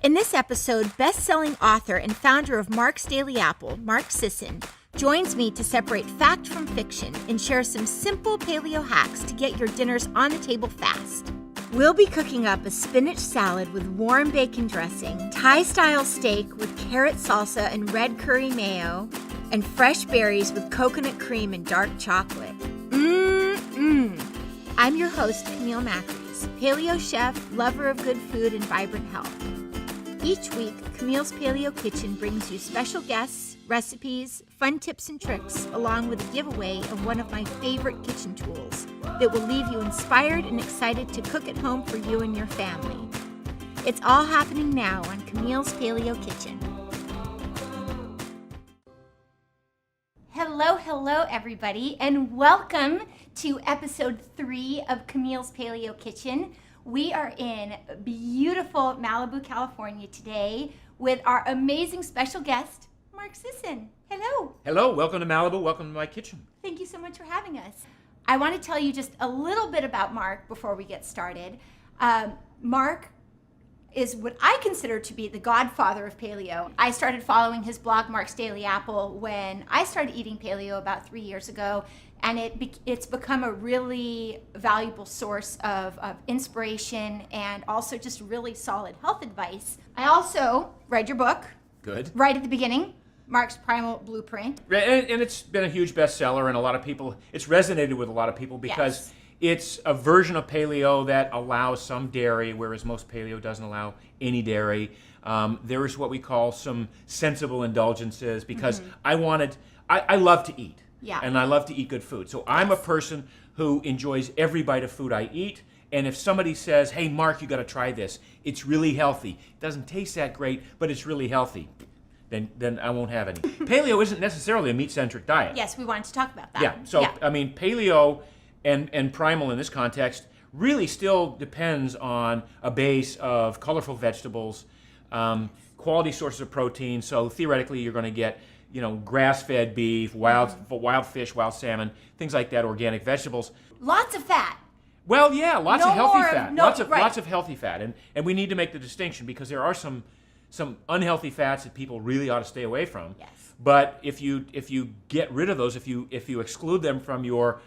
In this episode, best-selling author and founder of Mark's Daily Apple, Mark Sisson, joins me to separate fact from fiction and share some simple paleo hacks to get your dinners on the table fast. We'll be cooking up a spinach salad with warm bacon dressing, Thai-style steak with carrot salsa and red curry mayo, and fresh berries with coconut cream and dark chocolate. I'm your host, Camille Macris, paleo chef, lover of good food and vibrant health. Each week, Camille's Paleo Kitchen brings you special guests, recipes, fun tips and tricks, along with a giveaway of one of my favorite kitchen tools that will leave you inspired and excited to cook at home for you and your family. It's all happening now on Camille's Paleo Kitchen. Hello, everybody, and welcome to episode 3 of Camille's Paleo Kitchen. We are in beautiful Malibu, California today with our amazing special guest, Mark Sisson. Hello. Hello, welcome to Malibu, welcome to my kitchen. Thank you so much for having us. I want to tell you just a little bit about Mark before we get started. Mark is what I consider to be the godfather of paleo. I started following his blog, Mark's Daily Apple, when I started eating paleo about 3 years ago, and it's become a really valuable source of inspiration and also just really solid health advice. I also read your book. Good. Right at the beginning, Mark's Primal Blueprint. And it's been a huge bestseller, and a lot of people, it's resonated with a lot of people because it's a version of paleo that allows some dairy, whereas most paleo doesn't allow any dairy. There is what we call some sensible indulgences because I love to eat. Yeah. And I love to eat good food. So I'm a person who enjoys every bite of food I eat. And if somebody says, hey, Mark, you got to try this. It's really healthy. It doesn't taste that great, but it's really healthy. Then I won't have any. Paleo isn't necessarily a meat-centric diet. Yes, we wanted to talk about that. Yeah. So, I mean, paleo and primal in this context really still depends on a base of colorful vegetables, quality sources of protein. So theoretically, you're going to get grass-fed beef, wild fish, wild salmon, things like that, organic vegetables. Lots of fat. Well, yeah, lots of healthy fat. Right. Lots of healthy fat. And we need to make the distinction because there are some unhealthy fats that people really ought to stay away from. Yes. But if you get rid of those, if you exclude them from your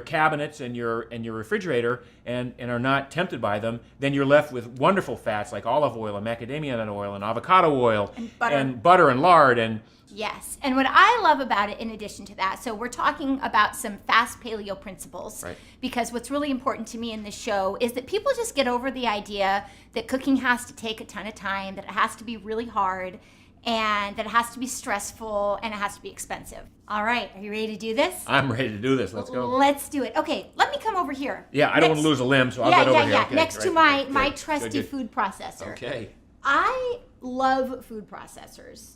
cabinets and your refrigerator and are not tempted by them, then you're left with wonderful fats like olive oil and macadamia nut oil and avocado oil and butter and lard and yes. And what I love about it in addition to that, so we're talking about some fast paleo principles, right, because what's really important to me in this show is that people just get over the idea that cooking has to take a ton of time, that it has to be really hard, and that it has to be stressful, and it has to be expensive. All right, are you ready to do this? I'm ready to do this. Let's go. Let's do it. Okay, let me come over here. Yeah, I don't want to lose a limb, so I'll get over here. Yeah, okay, next to right. my Good. trusty Good. food processor. Okay. I love food processors.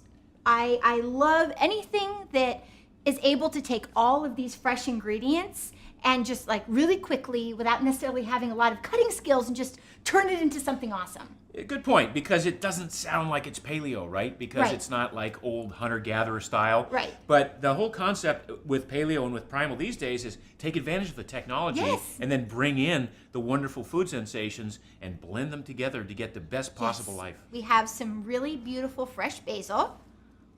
I love anything that is able to take all of these fresh ingredients and just like really quickly, without necessarily having a lot of cutting skills, and just turn it into something awesome. Good point, because it doesn't sound like it's paleo, right? Because it's not like old hunter-gatherer style. Right. But the whole concept with paleo and with primal these days is take advantage of the technology and then bring in the wonderful food sensations and blend them together to get the best possible life. We have some really beautiful fresh basil.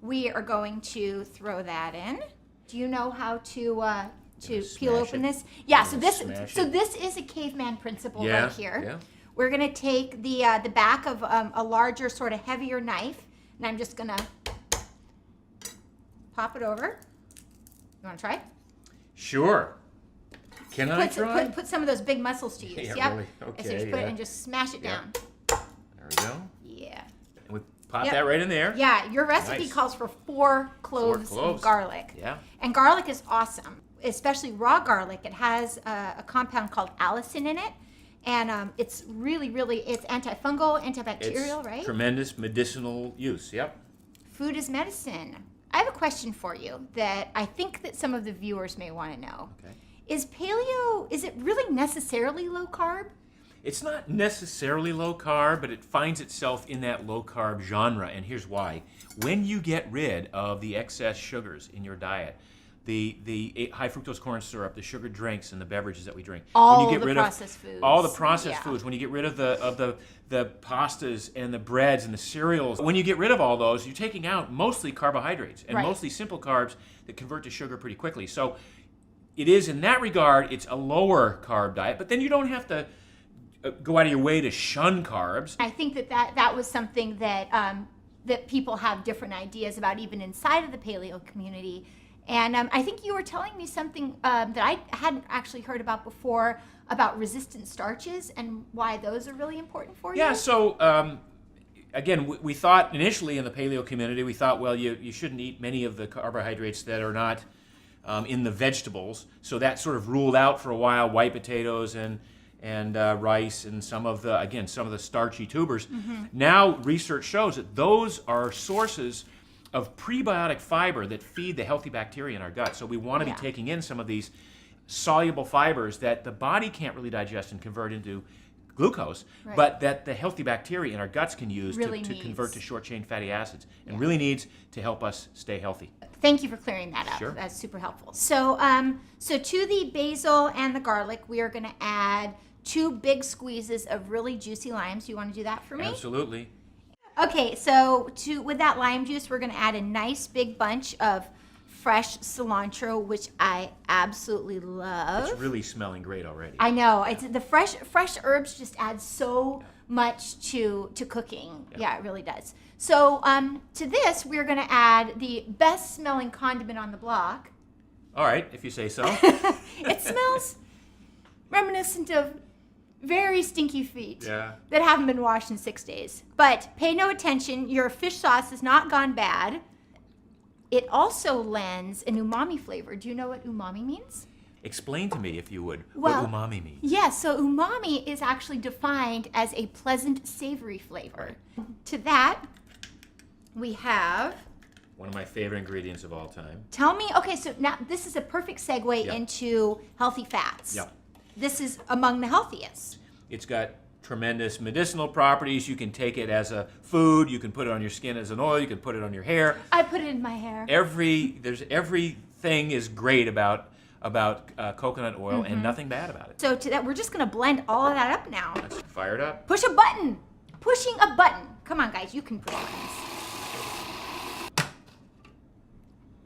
We are going to throw that in. Do you know how to peel open this? Yeah, so this is a caveman principle right here. Yeah. We're going to take the back of a larger, sort of heavier knife, and I'm just going to pop it over. You want to try? Sure. Can I try? Put some of those big muscles to use. Yeah, yep. really? Okay, so just put it and just smash it down. There we go. Yeah. And we pop that right in there. Yeah, your recipe calls for 4 cloves of garlic. Yeah. And garlic is awesome, especially raw garlic. It has a compound called allicin in it. And it's really, it's antifungal, antibacterial, right? Tremendous medicinal use, yep. Food is medicine. I have a question for you that I think that some of the viewers may want to know. Okay. Is paleo, is it really necessarily low carb? It's not necessarily low carb, but it finds itself in that low carb genre, and here's why. When you get rid of the excess sugars in your diet, the high fructose corn syrup, the sugared drinks, and the beverages that we drink. All when you get the rid processed of foods. all the processed Yeah. foods, when you get rid of the pastas and the breads and the cereals, when you get rid of all those, you're taking out mostly carbohydrates and Right. mostly simple carbs that convert to sugar pretty quickly. So it is, in that regard, it's a lower carb diet, but then you don't have to go out of your way to shun carbs. I think that was something that that people have different ideas about, even inside of the paleo community. And I think you were telling me something that I hadn't actually heard about before, about resistant starches and why those are really important for you. Yeah, so again, we thought initially in the paleo community, we thought, well, you shouldn't eat many of the carbohydrates that are not in the vegetables. So that sort of ruled out for a while white potatoes and rice and some of the starchy tubers. Mm-hmm. Now research shows that those are sources of prebiotic fiber that feed the healthy bacteria in our gut. So we want to be taking in some of these soluble fibers that the body can't really digest and convert into glucose, Right. but that the healthy bacteria in our guts can use Really to convert needs. to short-chain fatty acids, and really needs to help us stay healthy. Thank you for clearing that up. Sure. That's super helpful. So, so to the basil and the garlic, we are going to add 2 big squeezes of really juicy limes. You want to do that for me? Absolutely. Okay, so with that lime juice, we're going to add a nice big bunch of fresh cilantro, which I absolutely love. It's really smelling great already. I know. It's the fresh herbs just add so much to cooking. Yeah, it really does. So to this, we're going to add the best smelling condiment on the block. All right, if you say so. It smells reminiscent of very stinky feet Yeah. that haven't been washed in 6 days. But pay no attention. Your fish sauce has not gone bad. It also lends an umami flavor. Do you know what umami means? Explain to me, if you would, Well, what umami means. Yes, so umami is actually defined as a pleasant, savory flavor. To that, we have, One of my favorite ingredients of all time. tell me, okay, so now this is a perfect segue Yeah. into healthy fats. Yeah. This is among the healthiest. It's got tremendous medicinal properties. You can take it as a food. You can put it on your skin as an oil. You can put it on your hair. I put it in my hair. Everything is great about coconut oil, and nothing bad about it. So to that, we're just gonna blend all of that up now. Let's fire it up. Push a button. Pushing a button. Come on, guys, you can push buttons.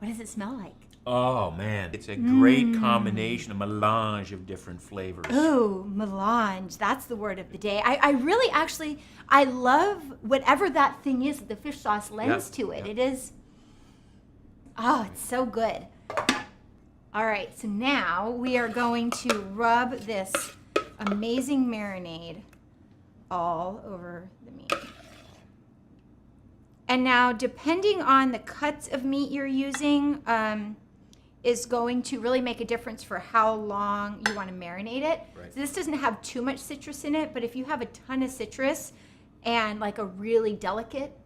What does it smell like? Oh man, it's a great combination, a melange of different flavors. Ooh, melange. That's the word of the day. I really actually, I love whatever that thing is that the fish sauce lends to it. Yeah. It is, oh, it's so good. All right, so now we are going to rub this amazing marinade all over the meat. And now, depending on the cuts of meat you're using, is going to really make a difference for how long you want to marinate it. Right. So this doesn't have too much citrus in it, but if you have a ton of citrus and like a really delicate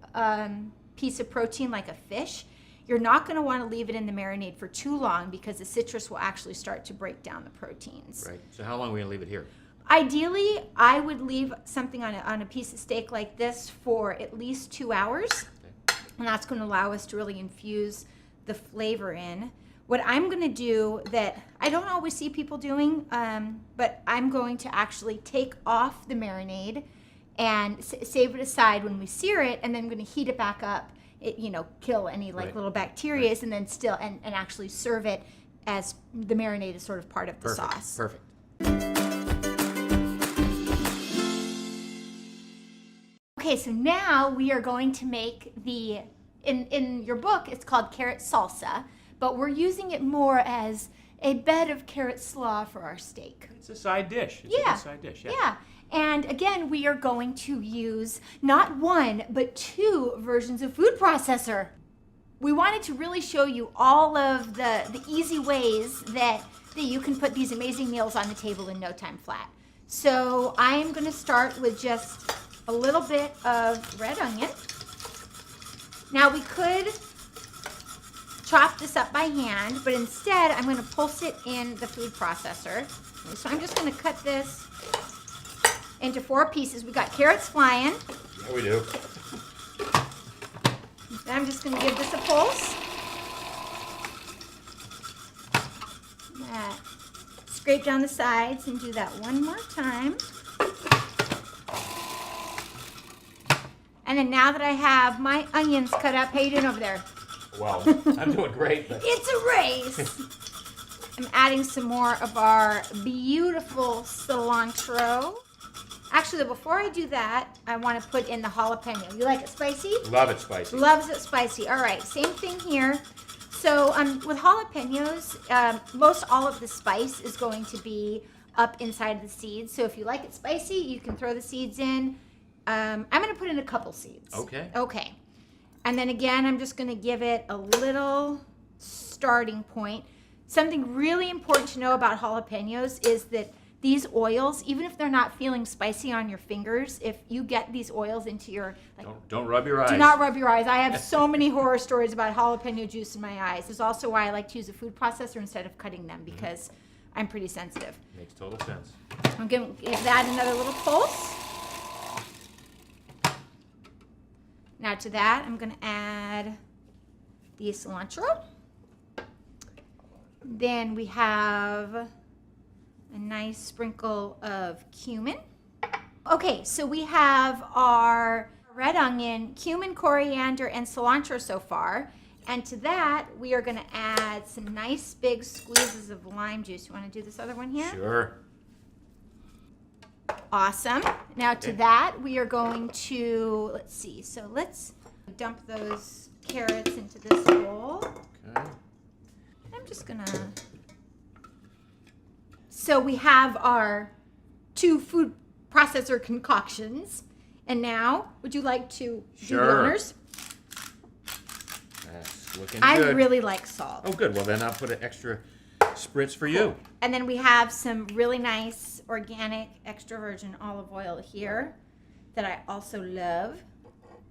piece of protein like a fish, you're not going to want to leave it in the marinade for too long, because the citrus will actually start to break down the proteins. Right. So how long are we gonna leave it here? Ideally, I would leave something on a piece of steak like this for at least 2 hours. Okay. And that's going to allow us to really infuse the flavor in. What I'm going to do that I don't always see people doing, but I'm going to actually take off the marinade and save it aside when we sear it, and then I'm going to heat it back up. It, kill any Right. little bacteria, and then still and actually serve it as the marinade is sort of part of the Perfect. sauce. Perfect. Okay, so now we are going to make in your book, it's called carrot salsa, but we're using it more as a bed of carrot slaw for our steak. It's a side dish. It's a Yeah. good side dish. Yeah. Yeah. And again, we are going to use not one, but 2 versions of food processor. We wanted to really show you all of the easy ways that you can put these amazing meals on the table in no time flat. So I'm going to start with just a little bit of red onion. Now we could chop this up by hand, but instead I'm going to pulse it in the food processor. So I'm just going to cut this into 4 pieces. We got carrots flying. Yeah, we do. Then I'm just going to give this a pulse. scrape down the sides and do that one more time. And then now that I have my onions cut up, how you doing over there? Well, I'm doing great. But... It's a race. I'm adding some more of our beautiful cilantro. Actually, before I do that, I want to put in the jalapeno. You like it spicy? Love it spicy. Loves it spicy. All right, same thing here. So with jalapenos, most all of the spice is going to be up inside the seeds. So if you like it spicy, you can throw the seeds in. I'm going to put in a couple seeds. Okay. Okay. And then again, I'm just going to give it a little starting point. Something really important to know about jalapenos is that these oils, even if they're not feeling spicy on your fingers, if you get these oils into your... Don't rub your eyes. Do not rub your eyes. I have so many horror stories about jalapeno juice in my eyes. This is also why I like to use a food processor instead of cutting them, because I'm pretty sensitive. Makes total sense. I'm going to give that another little pulse. Now to that, I'm going to add the cilantro. Then we have a nice sprinkle of cumin. Okay, so we have our red onion, cumin, coriander, and cilantro so far. And to that, we are going to add some nice big squeezes of lime juice. You want to do this other one here? Sure. Awesome. Now to that, we are going to, let's see, so let's dump those carrots into this bowl. Okay. I'm just gonna, so we have our 2 food processor concoctions. And now, would you like to do the honors? That's looking I good. really like salt. Oh, good. Well, then I'll put an extra spritz for you. And then we have some really nice organic extra virgin olive oil here that I also love.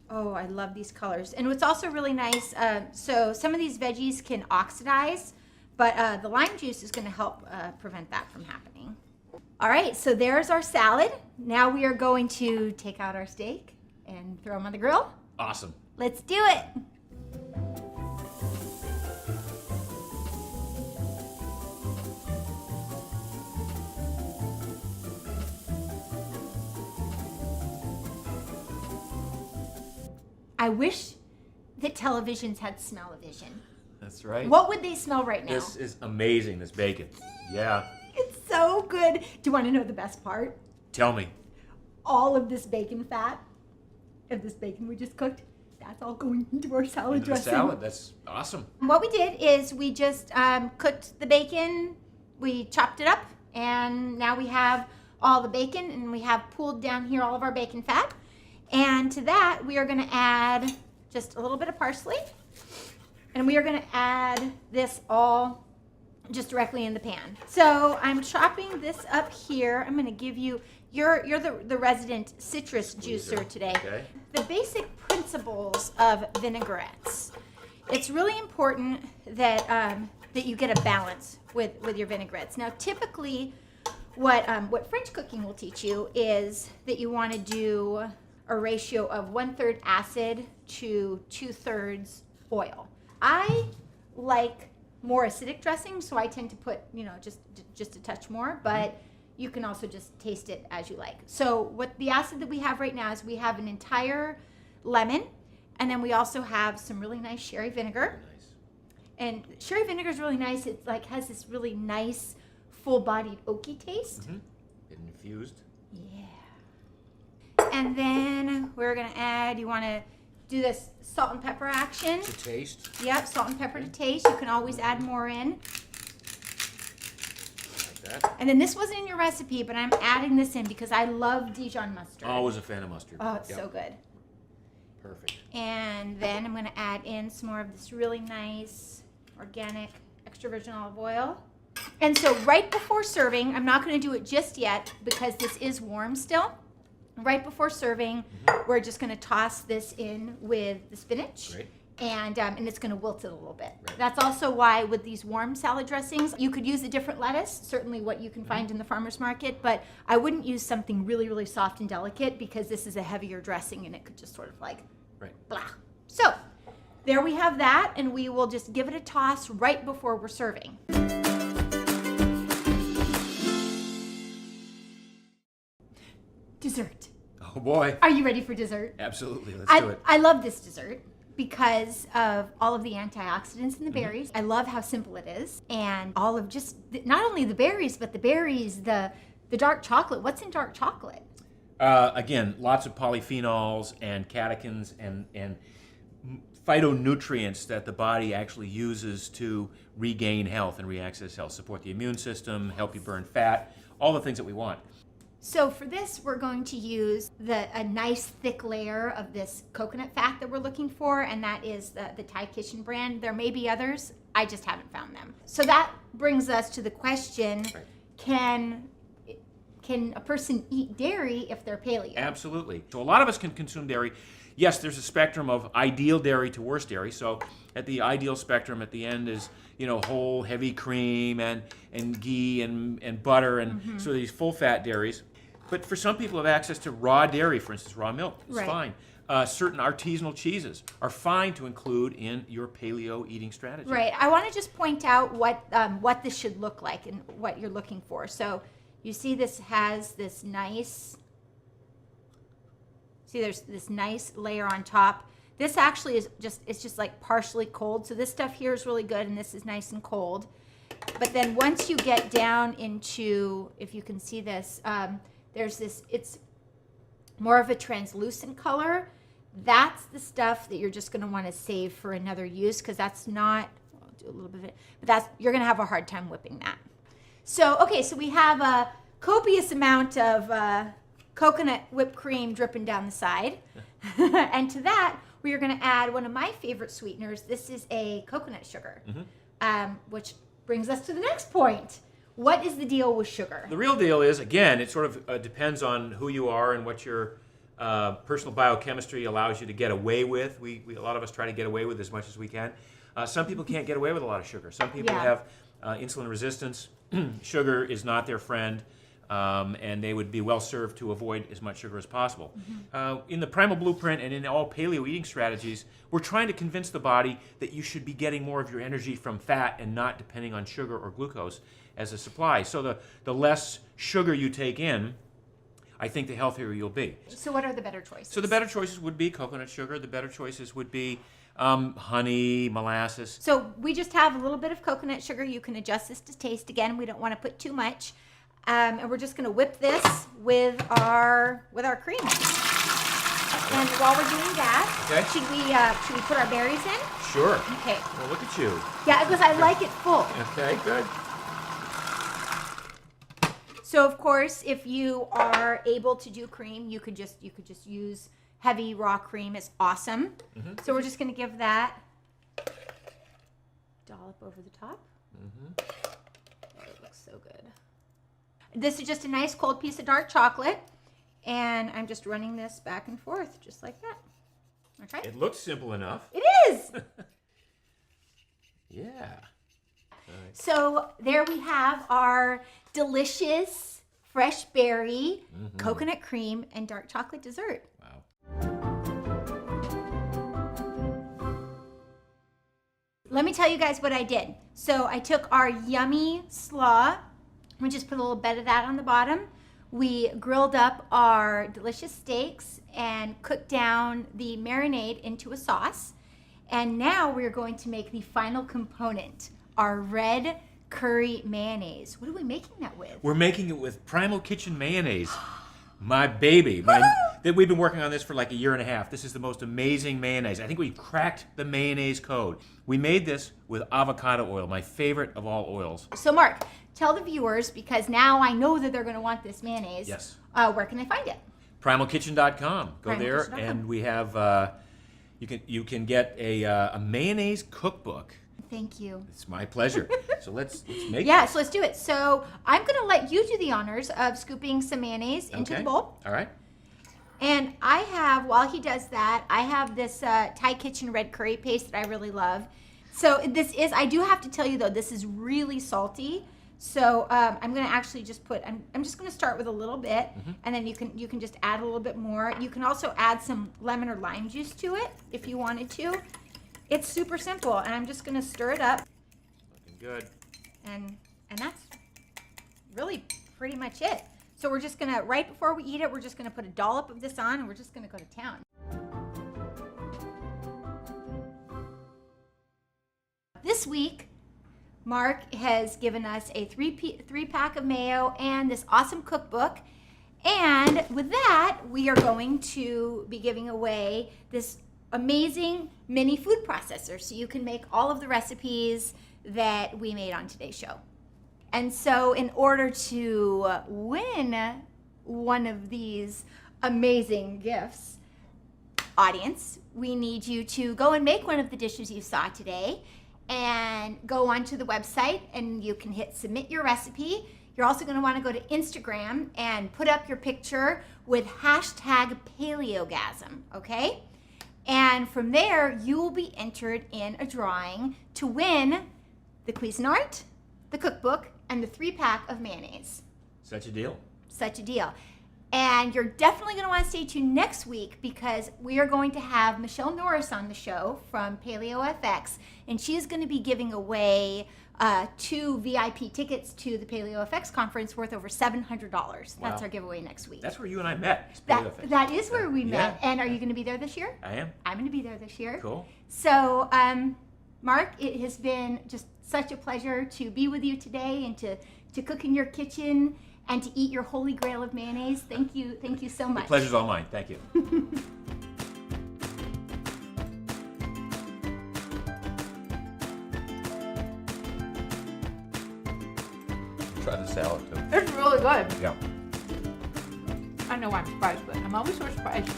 Oh, I love these colors. And what's also really nice, so some of these veggies can oxidize, but the lime juice is going to help prevent that from happening. All right, so there's our salad. Now we are going to take out our steak and throw them on the grill. Awesome. Let's do it. I wish that televisions had smell-o-vision. That's right. What would they smell right now? This is amazing, this bacon. Yeah. It's so good. Do you want to know the best part? Tell me. All of this bacon fat, of this bacon we just cooked, that's all going into our salad Into the dressing. salad. That's awesome. What we did is we just cooked the bacon, we chopped it up, and now we have all the bacon, and we have pooled down here all of our bacon fat. And to that, we are going to add just a little bit of parsley, and we are going to add this all just directly in the pan. So I'm chopping this up here. I'm going to give you, you're the resident citrus juicer today. Okay. The basic principles of vinaigrettes. It's really important that that you get a balance with your vinaigrettes. Now, typically, what French cooking will teach you is that you want to do a ratio of 1/3 acid to 2/3 oil. I like more acidic dressing, so I tend to put, just a touch more, but you can also just taste it as you like. So what the acid that we have right now is we have an entire lemon, and then we also have some really nice sherry vinegar. Nice. And sherry vinegar is really nice. It has this really nice full-bodied oaky taste. Mm-hmm. Infused. Yeah. And then we're gonna add, you wanna do this salt and pepper action. To taste. Yep, salt and pepper to taste. You can always add more in. Like that. And then this wasn't in your recipe, but I'm adding this in because I love Dijon mustard. Always a fan of mustard. Oh, it's Yep. so good. Perfect. And then I'm gonna add in some more of this really nice organic extra virgin olive oil. And so right before serving, I'm not gonna do it just yet because this is warm still. Right before serving, we're just going to toss this in with the spinach. Great. And it's going to wilt it a little bit. Right. That's also why with these warm salad dressings, you could use a different lettuce, certainly what you can find in the farmer's market, but I wouldn't use something really, really soft and delicate because this is a heavier dressing and it could just sort of like blah. So there we have that, and we will just give it a toss right before we're serving. dessert. Oh boy. Are you ready for dessert? Absolutely. Let's do it. I love this dessert because of all of the antioxidants in the berries. I love how simple it is, and all of just not only the berries, but the berries, the dark chocolate. What's in dark chocolate? Again, lots of polyphenols and catechins and phytonutrients that the body actually uses to regain health and reaccess health, support the immune system, help you burn fat, all the things that we want. So for this, we're going to use a nice thick layer of this coconut fat that we're looking for, and that is the Thai Kitchen brand. There may be others. I just haven't found them. So that brings us to the question, can a person eat dairy if they're paleo? Absolutely. So a lot of us can consume dairy. Yes, there's a spectrum of ideal dairy to worst dairy. So at the ideal spectrum, at the end is, whole heavy cream and ghee and butter and so these full fat dairies. But for some people who have access to raw dairy, for instance, raw milk, it's fine. Certain artisanal cheeses are fine to include in your paleo eating strategy. Right. I want to just point out what this should look like and what you're looking for. So you see this has this nice, there's this nice layer on top. This actually is it's just like partially cold. So this stuff here is really good, and this is nice and cold. But then once you get down into, if you can see this, there's this, it's more of a translucent color. That's the stuff that you're just going to want to save for another use, because that's not, I'll do a little bit of it, but you're going to have a hard time whipping that. So, okay, so we have a copious amount of coconut whipped cream dripping down the side. And to that, we are going to add one of my favorite sweeteners. This is a coconut sugar, which brings us to the next point. What is the deal with sugar? The real deal is, again, it sort of depends on who you are and what your personal biochemistry allows you to get away with. A lot of us try to get away with as much as we can. Some people can't get away with a lot of sugar. Some people have insulin resistance. Sugar is not their friend, and they would be well served to avoid as much sugar as possible. In the Primal Blueprint and in all paleo eating strategies, we're trying to convince the body that you should be getting more of your energy from fat and not depending on sugar or glucose as a supply. So the less sugar you take in, I think the healthier you'll be. So what are the better choices? So the better choices would be coconut sugar. The better choices would be honey, molasses. So we just have a little bit of coconut sugar. You can adjust this to taste. Again, we don't want to put too much. And we're just going to whip this with our cream. And while we're doing that, should we put our berries in? Sure. Okay. Well, look at you. Yeah, because I like it full. Okay, good. So of course, if you are able to do cream, you could just use heavy raw cream. It's awesome. So we're just going to give that dollop over the top. Oh, it looks so good. This is just a nice cold piece of dark chocolate, and I'm just running this back and forth just like that. Okay. It looks simple enough. It is. Yeah. So there we have our delicious fresh berry, coconut cream, and dark chocolate dessert. Wow. Let me tell you guys what I did. So I took our yummy slaw. We just put a little bit of that on the bottom. We grilled up our delicious steaks and cooked down the marinade into a sauce. And now we're going to make the final component, our red curry mayonnaise. What are we making that with? We're making it with Primal Kitchen mayonnaise. My baby. That we've been working on this for like a year and a half. This is the most amazing mayonnaise. I think we cracked the mayonnaise code. We made this with avocado oil, my favorite of all oils. So Mark, tell the viewers, because now I know that they're going to want this mayonnaise. Yes. Where can they find it? Primalkitchen.com. Go there, Primalkitchen.com. and we have you can get a mayonnaise cookbook. Thank you. It's my pleasure. So let's make Yeah, this. so let's do it. So I'm going to let you do the honors of scooping some mayonnaise into the bowl. All right. And I have, while he does that, I have this Thai Kitchen red curry paste that I really love. So this is, I do have to tell you though, this is really salty. So I'm going to actually just put, I'm just going to start with a little bit, and then you can just add a little bit more. You can also add some lemon or lime juice to it if you wanted to. It's super simple, and I'm just going to stir it up. Looking good. And that's really pretty much it. So we're just gonna, right before we eat it, we're just gonna put a dollop of this on and we're just gonna go to town. This week, Mark has given us a three-pack of mayo and this awesome cookbook. And with that, we are going to be giving away this amazing mini food processor so you can make all of the recipes that we made on today's show. And so in order to win one of these amazing gifts, audience, we need you to go and make one of the dishes you saw today and go onto the website and you can hit submit your recipe. You're also going to want to go to Instagram and put up your picture with hashtag Paleogasm, okay? And from there, you will be entered in a drawing to win the Cuisinart, the cookbook, and the 3-pack of mayonnaise. Such a deal. Such a deal. And you're definitely going to want to stay tuned next week because we are going to have Michelle Norris on the show from Paleo FX, and she's going to be giving away 2 VIP tickets to the Paleo FX conference worth over $700. That's Wow. our giveaway next week. That's where you and I met. Paleo FX. That is where we met. Yeah. And are you going to be there this year? I am. I'm going to be there this year. Cool. So, Mark, it has been just such a pleasure to be with you today and to cook in your kitchen and to eat your holy grail of mayonnaise. Thank you so much. The pleasure's all mine. Thank you. Try the salad too. It's really good. Yeah. I know I'm surprised, but I'm always so surprised.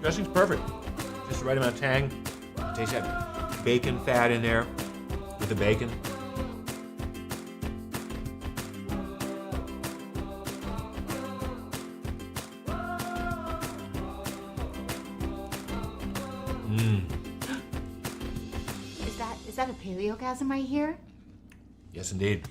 Dressing's perfect. Just the right amount of tang. Taste that bacon fat in there with the bacon. Is that a paleogasm I hear? Yes, indeed.